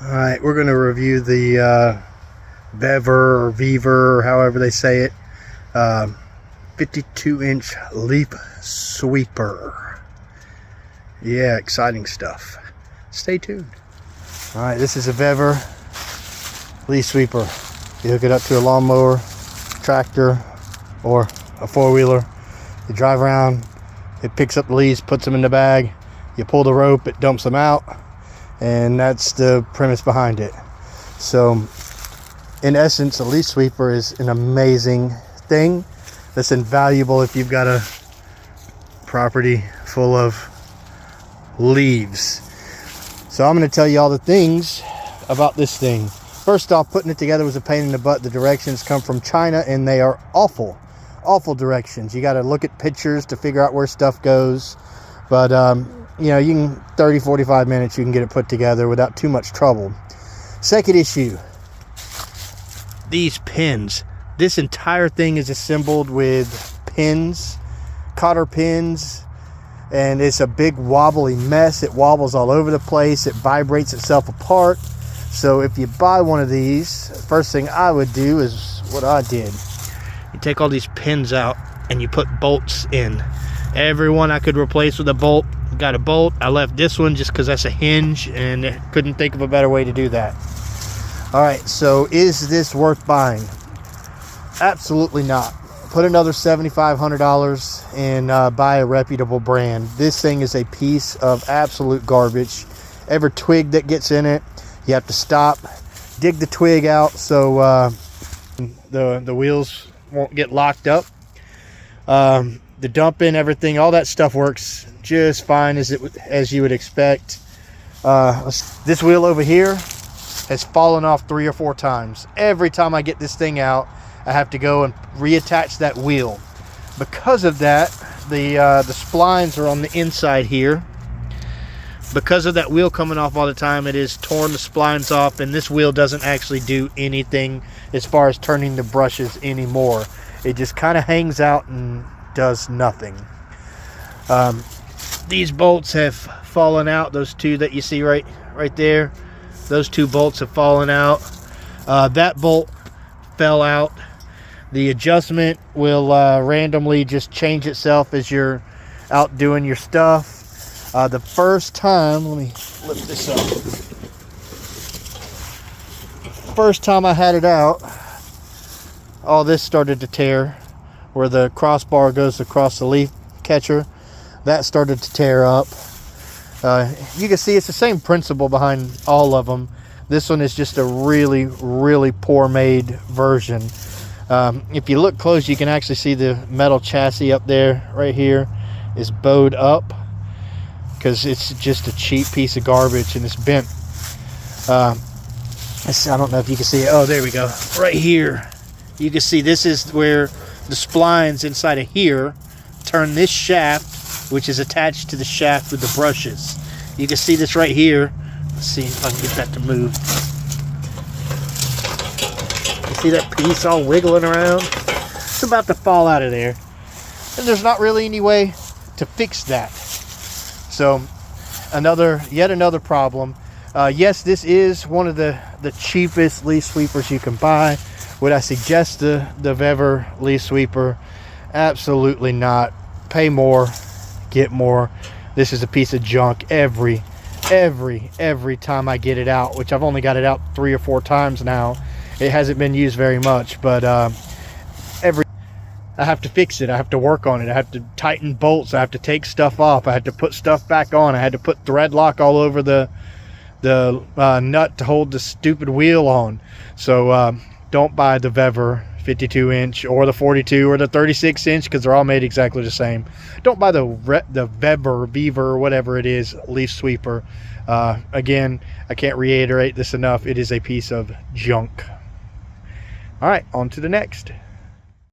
Alright, we're going to review the Vevor or Vevor, or however they say it, 52-inch leaf sweeper. Yeah, exciting stuff. Stay tuned. Alright, this is a Vevor leaf sweeper. You hook it up to a lawnmower, tractor, or a four-wheeler. You drive around, it picks up the leaves, puts them in the bag. You pull the rope, it dumps them out. And that's the premise behind it. So in essence, a leaf sweeper is an amazing thing that's invaluable if you've got a property full of leaves. So I'm going to tell you all the things about this thing. First off, putting it together was a pain in the butt. The directions come from China and they are awful directions. You got to look at pictures to figure out where stuff goes. But you know, you can 30-45 minutes you can get it put together without too much trouble. Second issue, these pins. This entire thing is assembled with pins, cotter pins, and it's a big wobbly mess. It wobbles all over the place. It vibrates itself apart. So if you buy one of these, first thing I would do is what I did. You take all these pins out and you put bolts in. Every one I could replace with a bolt. Got a bolt. I left this one just because that's a hinge and couldn't think of a better way to do that. Alright, so is this worth buying? Absolutely not. Put another $7,500 and buy a reputable brand. This thing is a piece of absolute garbage. Every twig that gets in it, you have to stop, dig the twig out so the wheels won't get locked up. The dumping, everything, all that stuff works just fine as you would expect. This wheel over here has fallen off 3 or 4 times. Every time I get this thing out, I have to go and reattach that wheel. Because of that, the splines are on the inside here. Because of that wheel coming off all the time, it has torn the splines off, and this wheel doesn't actually do anything as far as turning the brushes anymore. It just kind of hangs out and does nothing. These bolts have fallen out. Those two that you see right there, those 2 bolts have fallen out. That bolt fell out. The adjustment will randomly just change itself as you're out doing your stuff. The first time, let me lift this up. First time I had it out, all this started to tear. Where the crossbar goes across the leaf catcher, that started to tear up. You can see it's the same principle behind all of them. This one is just a really poor made version. If you look close, you can actually see the metal chassis up there right here is bowed up because it's just a cheap piece of garbage and it's bent. I don't know if you can see it. Oh, there we go. Right here you can see this is where the splines inside of here turn this shaft, which is attached to the shaft with the brushes. You can see this right here. Let's see if I can get that to move. You see that piece all wiggling around? It's about to fall out of there. And there's not really any way to fix that. So yet another problem. Yes, this is one of the cheapest leaf sweepers you can buy. Would I suggest the Vevor leaf sweeper? Absolutely not. Pay more, get more. This is a piece of junk every time I get it out, which I've only got it out 3 or 4 times now. It hasn't been used very much, but I have to fix it. I have to work on it. I have to tighten bolts. I have to take stuff off. I had to put stuff back on. I had to put thread lock all over the nut to hold the stupid wheel on. So don't buy the Vevor 52-inch or the 42 or the 36-inch because they're all made exactly the same. Don't buy the Vevor, whatever it is, leaf sweeper. Again, I can't reiterate this enough. It is a piece of junk. All right, on to the next.